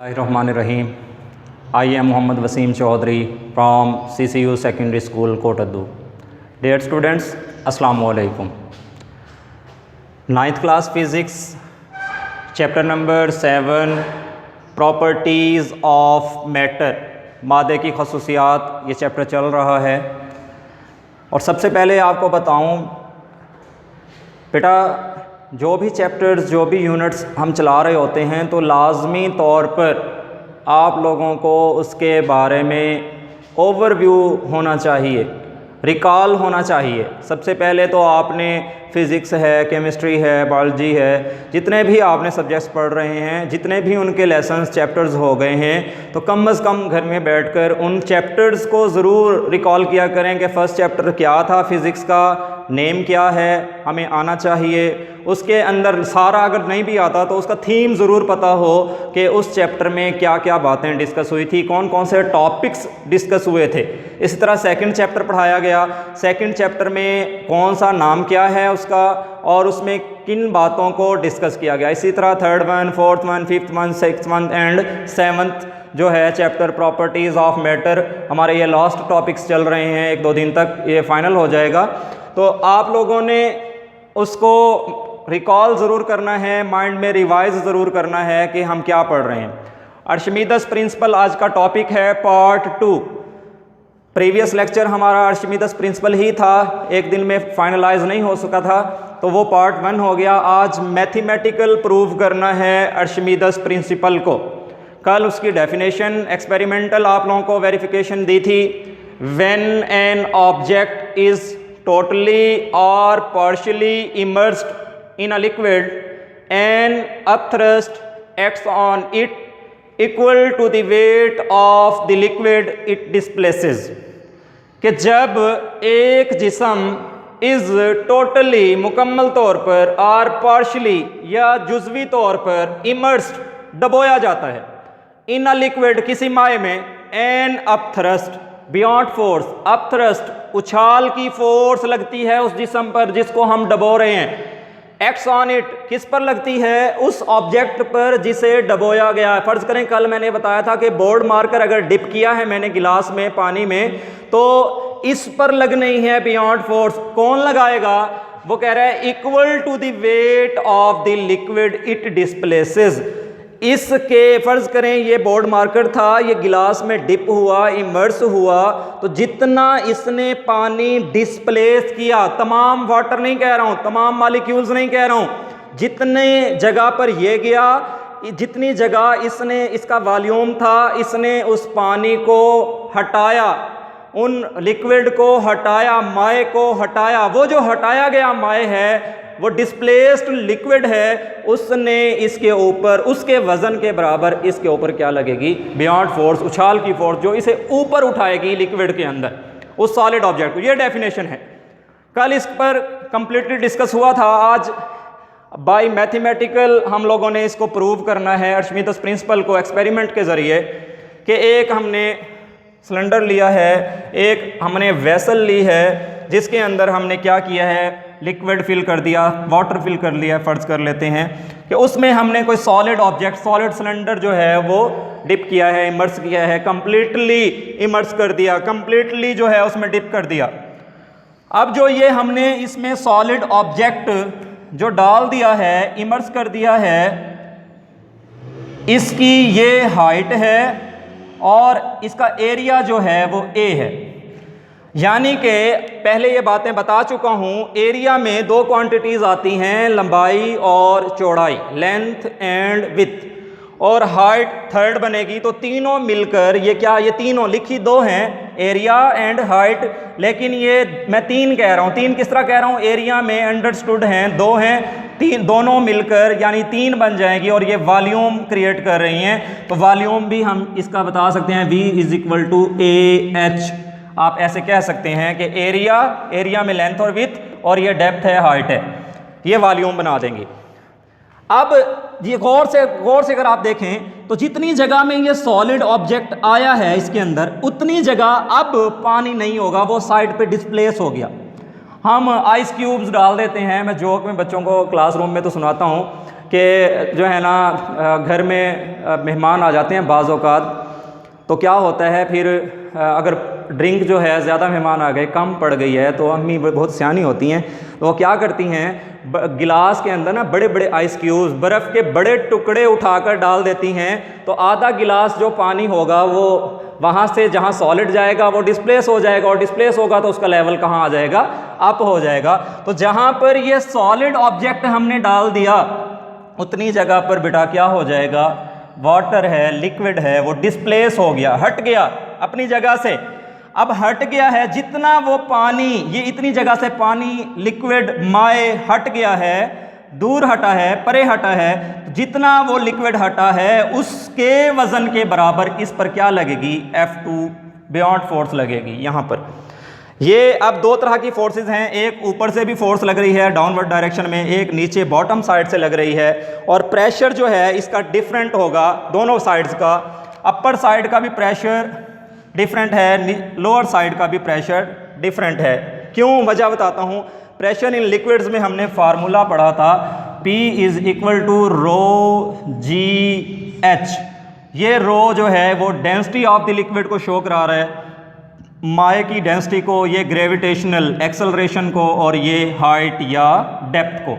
Bismillahirrahmanirrahim. I am Muhammad Wasim Chaudhary from CCU Secondary School, Kotaddu. Dear students, Assalamu alaikum. 9th class physics, chapter number 7, properties of matter. मादे की खसूसियात, ये chapter चल रहा है। और सबसे पहले आपको बताऊं बेटा, जो भी चैप्टर्स, जो भी यूनिट्स हम चला रहे होते हैं तो लाजमी तौर पर आप लोगों को उसके बारे में ओवरव्यू होना चाहिए, रिकॉल होना चाहिए। सबसे पहले तो आपने फ़िज़िक्स है, केमिस्ट्री है, बायोलॉजी है, जितने भी आपने सब्जेक्ट्स पढ़ रहे हैं, जितने भी उनके लेसन्स चैप्टर्स हो गए हैं, तो कम अज़ कम घर में बैठकर उन चैप्टर्स को ज़रूर रिकॉल किया करें कि फ़र्स्ट चैप्टर क्या था, फ़िज़िक्स का नेम क्या है, हमें आना चाहिए। उसके अंदर सारा अगर नहीं भी आता तो उसका थीम ज़रूर पता हो कि उस चैप्टर में क्या क्या बातें डिस्कस हुई थी, कौन कौन से टॉपिक्स डिस्कस हुए थे। इसी तरह सेकंड चैप्टर पढ़ाया गया, सेकंड चैप्टर में कौन सा नाम क्या है उसका और उसमें किन बातों को डिस्कस किया गया। इसी तरह third one, fourth one, fifth one, sixth one and seventh जो है चैप्टर प्रॉपर्टीज़ ऑफ मैटर, हमारे ये लास्ट टॉपिक्स चल रहे हैं, 1-2 दिन तक ये फाइनल हो जाएगा। तो आप लोगों ने उसको रिकॉल ज़रूर करना है, माइंड में रिवाइज ज़रूर करना है कि हम क्या पढ़ रहे हैं। आर्शिमीदस प्रिंसिपल आज का टॉपिक है, पार्ट 2। प्रीवियस लेक्चर हमारा आर्शिमीदस प्रिंसिपल ही था, एक दिन में फाइनलाइज नहीं हो सका था, तो वो पार्ट 1 हो गया। आज मैथमेटिकल प्रूव करना है आर्शिमीदस प्रिंसिपल को। कल उसकी डेफिनेशन एक्सपेरिमेंटल आप लोगों को वेरिफिकेशन दी थी। When an object is totally और partially immersed in a liquid and upthrust acts on it equal to the weight of the liquid it displaces। कि जब एक जिस्म इज टोटली मुकम्मल तौर पर और पार्शली या जुज़वी तौर पर इमर्स्ड डबोया जाता है इन अ लिक्विड किसी माए में, and upthrust beyond force, upthrust उछाल की फोर्स लगती है उस जिस्म पर जिसको हम डबो रहे हैं। एक्ट्स ऑन इट किस पर लगती है, उस ऑब्जेक्ट पर जिसे डबोया गया है। फर्ज करें कल मैंने बताया था कि बोर्ड मार्कर अगर डिप किया है मैंने गिलास में पानी में, तो इस पर लगनी है बियॉन्ड फोर्स। कौन लगाएगा, वो कह रहा है equal to the weight of the liquid it displaces. इसके फर्ज करें ये बोर्ड मार्कर था, ये गिलास में डिप हुआ, इमर्स हुआ, तो जितना इसने पानी डिस्प्लेस किया, तमाम वाटर नहीं कह रहा हूं, तमाम मॉलिक्यूल्स नहीं कह रहा हूं, जितने जगह पर ये गया, जितनी जगह इसने, इसका वॉल्यूम था, इसने उस पानी को हटाया, उन लिक्विड को हटाया, माए को हटाया, वो जो हटाया गया माए है वो डिस्प्लेस्ड लिक्विड है, उसने इसके ऊपर, उसके वजन के बराबर इसके ऊपर क्या लगेगी, बियॉन्ड फोर्स, उछाल की फोर्स जो इसे ऊपर उठाएगी लिक्विड के अंदर, उस सॉलिड ऑब्जेक्ट को। ये डेफिनेशन है। कल इस पर कंप्लीटली डिस्कस हुआ था। आज बाय मैथमेटिकल हम लोगों ने इसको प्रूव करना है आर्शिमीदस प्रिंसिपल को एक्सपेरिमेंट के ज़रिए, कि एक हमने सिलेंडर लिया है, एक हमने वेसल ली है, जिसके अंदर हमने क्या किया है, लिक्विड फिल कर दिया, वाटर फिल कर लिया, फर्ज कर लेते हैं कि उसमें हमने कोई सॉलिड ऑब्जेक्ट, सॉलिड सिलेंडर जो है वो डिप किया है, इमर्स किया है, कंप्लीटली इमर्स कर दिया, कंप्लीटली जो है उसमें डिप कर दिया। अब जो ये हमने इसमें सॉलिड ऑब्जेक्ट जो डाल दिया है, इमर्स कर दिया है, इसकी ये हाइट है और इसका एरिया जो है वो ए है। यानी कि पहले ये बातें बता चुका हूँ, एरिया में 2 क्वांटिटीज़ आती हैं, लंबाई और चौड़ाई, लेंथ एंड विड्थ, और हाइट थर्ड बनेगी। तो तीनों मिलकर ये क्या, ये तीनों लिखी 2 हैं, एरिया एंड हाइट, लेकिन ये मैं 3 कह रहा हूँ। 3 किस तरह कह रहा हूँ, एरिया में अंडरस्टूड हैं 2 हैं, 3 दोनों मिलकर यानी 3 बन जाएगी और ये वॉल्यूम क्रिएट कर रही हैं। तो वॉल्यूम भी हम इसका बता सकते हैं, V = AH। आप ऐसे कह सकते हैं कि एरिया में लेंथ और विड्थ और ये डेप्थ है, हाइट है, ये वॉल्यूम बना देंगे। अब ये गौर से अगर आप देखें तो जितनी जगह में ये सॉलिड ऑब्जेक्ट आया है इसके अंदर, उतनी जगह अब पानी नहीं होगा, वो साइड पे डिस्प्लेस हो गया। हम आइस क्यूब्स डाल देते हैं, मैं जोक में बच्चों को क्लासरूम में तो सुनाता हूँ कि जो है ना घर में मेहमान आ जाते हैं बाज़ औक़ात, तो क्या होता है फिर अगर ड्रिंक जो है ज़्यादा मेहमान आ गए, कम पड़ गई है, तो अम्मी बहुत सियानी होती हैं, तो वो क्या करती हैं गिलास के अंदर ना बड़े बड़े आइस क्यूब्स, बर्फ़ के बड़े टुकड़े उठाकर डाल देती हैं। तो आधा गिलास जो पानी होगा वो वहाँ से जहाँ सॉलिड जाएगा वो डिस्प्लेस हो जाएगा, और डिस्प्लेस होगा तो उसका लेवल कहाँ आ जाएगा, अप हो जाएगा। तो जहाँ पर ये सॉलिड ऑब्जेक्ट हमने डाल दिया उतनी जगह पर बेटा क्या हो जाएगा, वाटर है, लिक्विड है, वो डिस्प्लेस हो गया, हट गया अपनी जगह से। अब हट गया है जितना वो पानी, ये इतनी जगह से पानी लिक्विड माए हट गया है, दूर हटा है, परे हटा है, जितना वो लिक्विड हटा है उसके वजन के बराबर इस पर क्या लगेगी, F2 बियॉन्ड फोर्स लगेगी। यहाँ पर ये अब दो तरह की फोर्सेस हैं, एक ऊपर से भी फोर्स लग रही है डाउनवर्ड डायरेक्शन में, एक नीचे बॉटम साइड से लग रही है, और प्रेशर जो है इसका डिफरेंट होगा दोनों साइड्स का। अपर साइड का भी प्रेशर डिफरेंट है, लोअर साइड का भी प्रेशर डिफरेंट है। क्यों, वजह बताता हूँ। प्रेशर इन लिक्विड्स में हमने फार्मूला पढ़ा था, P = ρgh। ये रो जो है वो डेंसिटी ऑफ द लिक्विड को शो करा रहा है, माए की डेंसिटी को, ये ग्रेविटेशनल एक्सेलरेशन को, और ये हाइट या डेप्थ को।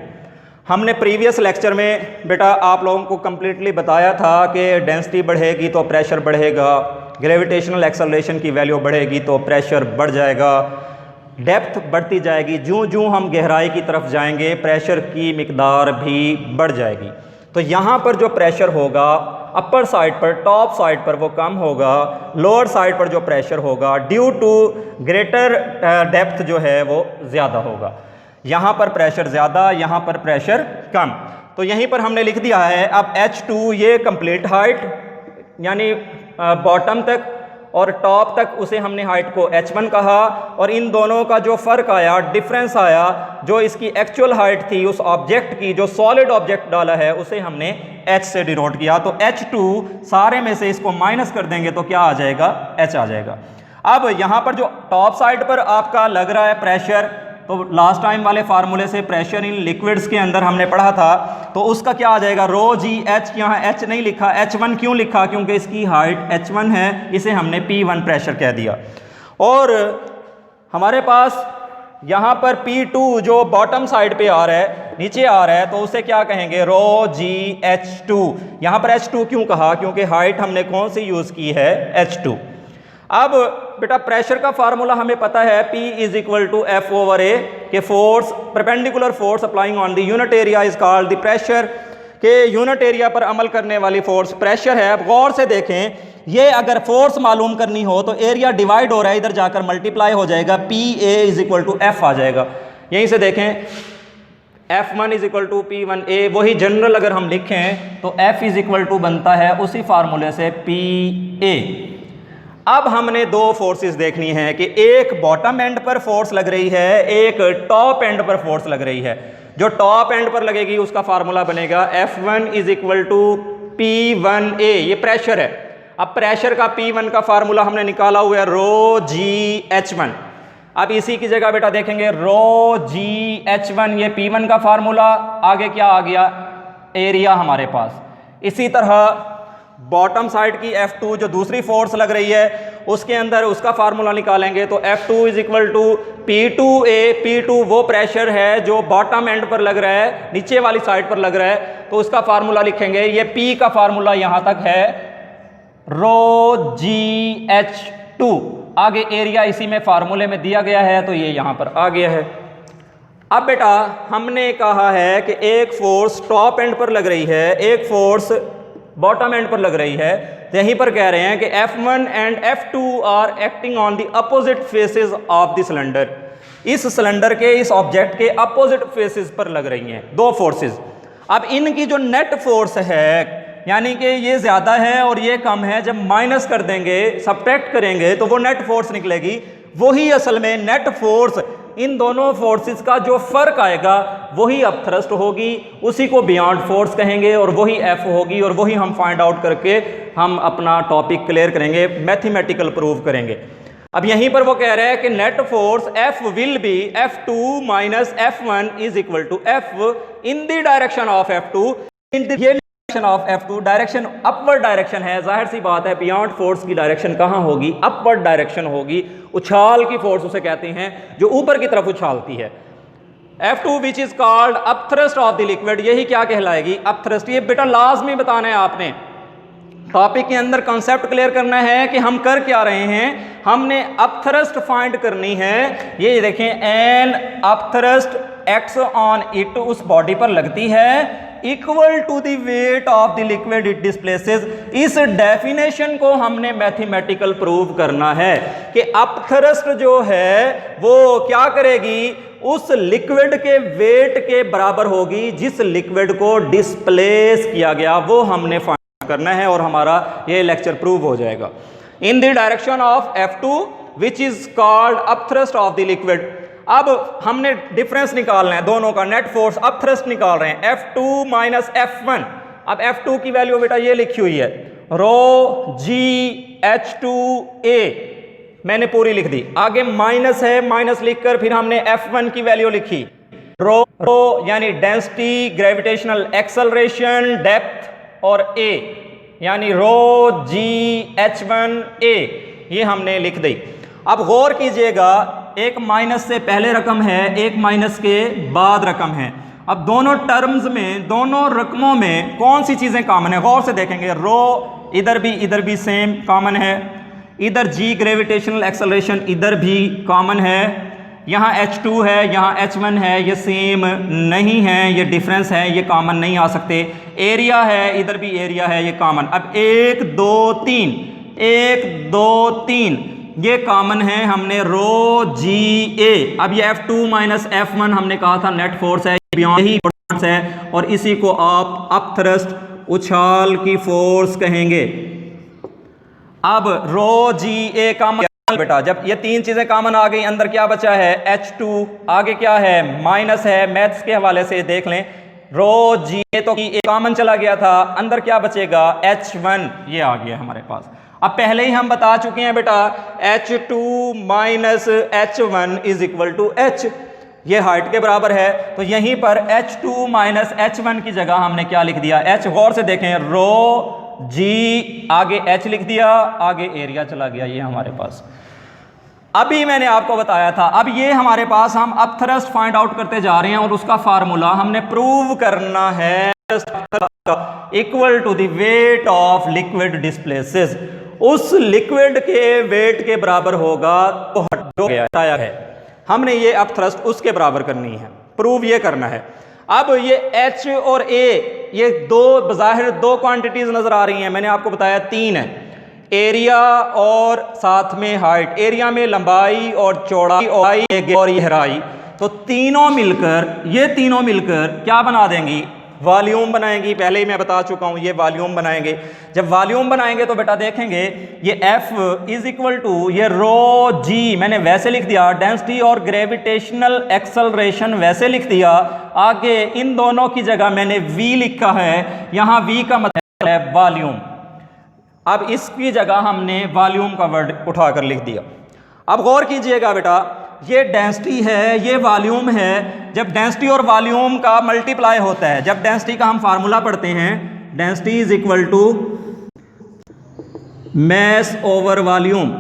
हमने प्रीवियस लेक्चर में बेटा आप लोगों को कम्प्लीटली बताया था कि डेंसिटी बढ़ेगी तो प्रेशर बढ़ेगा, ग्रेविटेशनल एक्सेलरेशन की वैल्यू बढ़ेगी तो प्रेशर बढ़ जाएगा, डेप्थ बढ़ती जाएगी, ज्यों ज्यों हम गहराई की तरफ जाएंगे प्रेशर की मिकदार भी बढ़ जाएगी। तो यहाँ पर जो प्रेशर होगा अपर साइड पर, टॉप साइड पर वो कम होगा, लोअर साइड पर जो प्रेशर होगा ड्यू टू ग्रेटर डेप्थ जो है वो ज़्यादा होगा। यहाँ पर प्रेशर ज़्यादा, यहाँ पर प्रेशर कम। तो यहीं पर हमने लिख दिया है अब H2 ये कंप्लीट हाइट यानी बॉटम तक और टॉप तक, उसे हमने हाइट को H1 कहा, और इन दोनों का जो फ़र्क आया, डिफरेंस आया, जो इसकी एक्चुअल हाइट थी उस ऑब्जेक्ट की, जो सॉलिड ऑब्जेक्ट डाला है उसे हमने H से डिनोट किया। तो H2 सारे में से इसको माइनस कर देंगे तो क्या आ जाएगा, H आ जाएगा। अब यहाँ पर जो टॉप साइड पर आपका लग रहा है प्रेशर, तो लास्ट टाइम वाले फार्मूले से प्रेशर इन लिक्विड्स के अंदर हमने पढ़ा था, तो उसका क्या आ जाएगा, ρgh। यहाँ H नहीं लिखा, H1 क्यों लिखा, क्योंकि इसकी हाइट H1 है, इसे हमने P1 प्रेशर कह दिया। और हमारे पास यहाँ पर P2 जो बॉटम साइड पे आ रहा है, नीचे आ रहा है, तो उसे क्या कहेंगे, ρgh2। यहाँ पर H2 क्यों कहा, क्योंकि हाइट हमने कौन सी यूज़ की है, H2। अब बेटा प्रेशर का फार्मूला हमें पता है, P = F/A, के force perpendicular force applying on the unit area is called the pressure, के यूनिट एरिया पर अमल करने वाली फोर्स प्रेशर है। अब गौर से देखें, ये अगर फोर्स मालूम करनी हो तो एरिया डिवाइड हो रहा है, इधर जाकर मल्टीप्लाई हो जाएगा, PA = F आ जाएगा। यहीं से देखें F1 = P1A, वही जनरल अगर हम लिखें तो F = बनता है उसी फार्मूले से PA। अब हमने दो फोर्सेस देखनी है कि एक बॉटम एंड पर फोर्स लग रही है, एक टॉप एंड पर फोर्स लग रही है। जो टॉप एंड पर लगेगी उसका फार्मूला बनेगा F1 = P1A, ये प्रेशर है। अब प्रेशर का P1 का फार्मूला हमने निकाला हुआ है ρgh1। अब इसी की जगह बेटा देखेंगे ρgh1, ये P1 का फार्मूला, आगे क्या आ गया, एरिया हमारे पास। इसी तरह बॉटम साइड की F2 जो दूसरी फोर्स लग रही है उसके अंदर उसका फार्मूला निकालेंगे तो F2 = P2A। P2 वो प्रेशर है जो बॉटम एंड पर लग रहा है, नीचे वाली साइड पर लग रहा है, तो उसका फार्मूला लिखेंगे, ये P का फार्मूला यहाँ तक है ρgh2। आगे एरिया इसी में फार्मूले में दिया गया है तो ये यहाँ पर आ गया है। अब बेटा हमने कहा है कि एक फोर्स टॉप एंड पर लग रही है, एक फोर्स बॉटम एंड पर लग रही है। यहीं पर कह रहे हैं कि F1 and F2 are acting on the opposite faces of the cylinder. इस सिलेंडर के, इस ऑब्जेक्ट के अपोजिट फेसेस पर लग रही हैं दो फोर्सेस। अब इनकी जो नेट फोर्स है, यानी कि ये ज़्यादा है और ये कम है, जब माइनस कर देंगे, सब्ट्रैक्ट करेंगे तो वो नेट फोर्स निकलेगी। वही असल में नेट फोर्स, इन दोनों फोर्सेस का जो फर्क आएगा वही अब थ्रस्ट होगी, उसी को बियॉन्ड फोर्स कहेंगे, और वही F होगी, और वही हम फाइंड आउट करके हम अपना टॉपिक क्लियर करेंगे, मैथमेटिकल प्रूव करेंगे। अब यहीं पर वो कह रहे हैं कि net force F will be F2 - F1 = F in the direction of F2। ये direction of F2 direction upward direction है, जाहिर सी बात है बियॉन्ड फोर्स की डायरेक्शन कहाँ होगी, अपवर्ड डायरेक्शन होगी। उछाल की फोर्स उसे कहते हैं जो ऊपर की तरफ उछालती है। F2 which is called upthrust of the liquid, यही क्या कहलाएगी, अपथ्रस्ट। ये बेटा लाजमी बताना है आपने, टॉपिक के अंदर कॉन्सेप्ट क्लियर करना है कि हम कर क्या रहे हैं। हमने अपथ्रस्ट फाइंड करनी है। ये देखें, an upthrust acts on it उस बॉडी पर लगती है equal to the weight of the liquid it displaces. इस डेफिनेशन को हमने मैथमेटिकल प्रूव करना है कि अपथ्रस्ट जो है वो क्या करेगी, उस लिक्विड के वेट के बराबर होगी जिस लिक्विड को डिस्प्लेस किया गया, वो हमने फाइंड करना है और हमारा ये लेक्चर प्रूव हो जाएगा। In the direction of F2 which is called upthrust of the liquid. अब हमने डिफरेंस निकालना है दोनों का, नेट फोर्स अपथ्रस्ट निकाल रहे हैं, F2 माइनस F1। अब F2 की वैल्यू बेटा ये लिखी हुई है, रो जी H2A, मैंने पूरी लिख दी। आगे माइनस है, माइनस लिखकर फिर हमने F1 की वैल्यू लिखी, रो यानी डेंसिटी, ग्रेविटेशनल एक्सेलरेशन, डेप्थ, और A यानी रो जी H1A, ये हमने लिख दी। अब गौर कीजिएगा, एक माइनस से पहले रकम है, एक माइनस के बाद रकम है। अब दोनों टर्म्स में, दोनों रकमों में कौन सी चीज़ें कॉमन है, गौर से देखेंगे। रो इधर भी सेम कॉमन है, इधर जी ग्रेविटेशनल एक्सेलरेशन इधर भी कॉमन है, यहाँ H2 है, यहाँ H1 है, ये सेम नहीं है, ये डिफरेंस है, ये कॉमन नहीं आ सकते। एरिया है, इधर भी एरिया है, ये कॉमन। अब 1 2 3, 1 2 3 ये कॉमन है, हमने रो जी ए। अब ये F2 माइनस F1 हमने कहा था नेट फोर्स है, यही फोर्स है, और इसी को आप अपथ्रस्ट, उछाल की फोर्स कहेंगे। अब रो जी ए कॉमन बेटा, जब ये तीन चीजें कॉमन आ गई, अंदर क्या बचा है, H2, आगे क्या है, माइनस है, मैथ्स के हवाले से देख लें। रो जी ए तो कॉमन चला गया था, अंदर क्या बचेगा, H1, ये आ गया हमारे पास। अब पहले ही हम बता चुके हैं बेटा, H2 minus H1 is equal to H, ये हाइट के बराबर है। तो यहीं पर H2 माइनस H1 की जगह हमने क्या लिख दिया, H। गौर से देखें, रो जी आगे H लिख दिया, आगे एरिया चला गया, ये हमारे पास। अभी मैंने आपको बताया था, अब ये हमारे पास हम अपथ्रस्ट फाइंड आउट करते जा रहे हैं और उसका फार्मूला हमने प्रूव करना है, equal to the weight of liquid displaces. उस लिक्विड के वेट के बराबर होगा तो हट गया है, हमने ये अपथ्रस्ट उसके बराबर करनी है, प्रूव ये करना है। अब ये H और A, ये दो बज़ाहिर दो क्वांटिटीज नजर आ रही हैं, मैंने आपको बताया तीन है, एरिया और साथ में हाइट। एरिया में लंबाई और चौड़ाई और गहराई, तो तीनों मिलकर, ये तीनों मिलकर क्या बना देंगी, वॉल्यूम बनाएंगी। पहले ही मैं बता चुका हूं, ये वॉल्यूम बनाएंगे। जब वॉल्यूम बनाएंगे तो बेटा देखेंगे ये F इज इक्वल टू ये रो जी, मैंने वैसे लिख दिया, डेंसिटी और ग्रेविटेशनल एक्सेलरेशन वैसे लिख दिया, आगे इन दोनों की जगह मैंने V लिखा है, यहां V का मतलब है वॉल्यूम। अब इसकी जगह हमने वॉल्यूम का वर्ड उठाकर लिख दिया। अब गौर कीजिएगा बेटा, ये डेंसिटी है, ये वॉल्यूम है। जब डेंसिटी और वॉल्यूम का मल्टीप्लाई होता है, जब डेंसिटी का हम फार्मूला पढ़ते हैं, density is equal to mass over volume.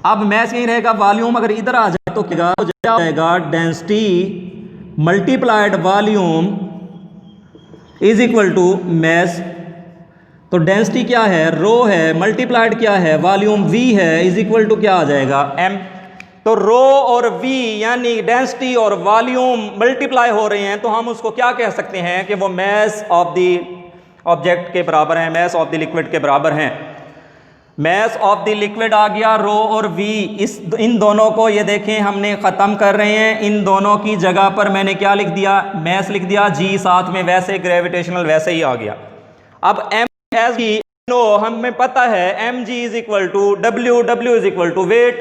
अब मैस यही रहेगा, वॉल्यूम अगर इधर आ जाए तो क्या हो जाएगा, density multiplied volume is equal to mass. तो डेंसिटी क्या है, रो है, मल्टीप्लाइड क्या है, वॉल्यूम V है, इज इक्वल टू क्या आ जाएगा, M। तो रो और V यानी डेंसिटी और वॉल्यूम मल्टीप्लाई हो रहे हैं, तो हम उसको क्या कह सकते हैं कि वो मैस ऑफ द ऑब्जेक्ट के बराबर हैं, मैस ऑफ द लिक्विड के बराबर हैं। मैस ऑफ द लिक्विड आ गया रो और V, इन दोनों को ये देखें हमने ख़त्म कर रहे हैं। इन दोनों की जगह पर मैंने क्या लिख दिया, मैस लिख दिया, G साथ में वैसे ग्रेविटेशनल वैसे ही आ गया। अब M एज जी नो हमें पता है, mg is equal to w, w is equal to weight,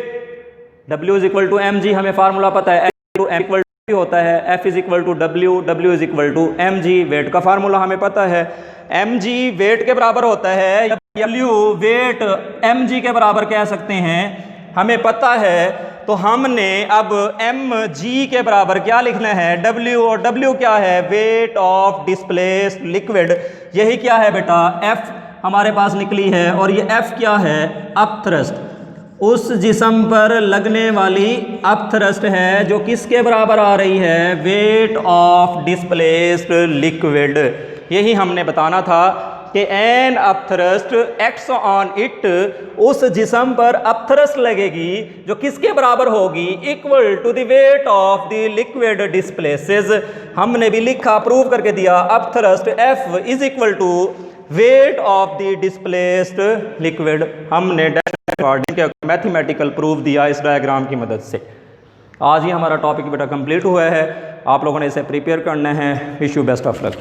w is equal to mg हमें फार्मूला पता है, m इक्वल टू होता है f is equal to w, w is equal to mg, weight का formula हमें पता है, mg wait के बराबर होता है, w वेट mg के बराबर कह सकते हैं, हमें पता है। तो हमने अब mg के बराबर क्या लिखना है, w, और w क्या है, वेट ऑफ डिस्प्लेस्ड लिक्विड। यही क्या है बेटा, f हमारे पास निकली है, और ये f क्या है, अपथ्रस्ट, उस जिस्म पर लगने वाली अपथ्रस्ट है जो किसके बराबर आ रही है, वेट ऑफ डिस्प्लेस्ड लिक्विड। यही हमने बताना था कि an upthrust acts on it, उस जिस्म पर अपथ्रस्ट लगेगी जो किसके बराबर होगी, equal to the weight of the liquid displaces. हमने भी लिखा, प्रूव करके दिया, upthrust F is equal to weight of the displaced liquid. हमने मैथमेटिकल प्रूफ दिया इस डायग्राम की मदद से। आज ही हमारा टॉपिक बेटा कंप्लीट हुआ है। आप लोगों ने इसे प्रिपेयर करना है। Wish you best of luck.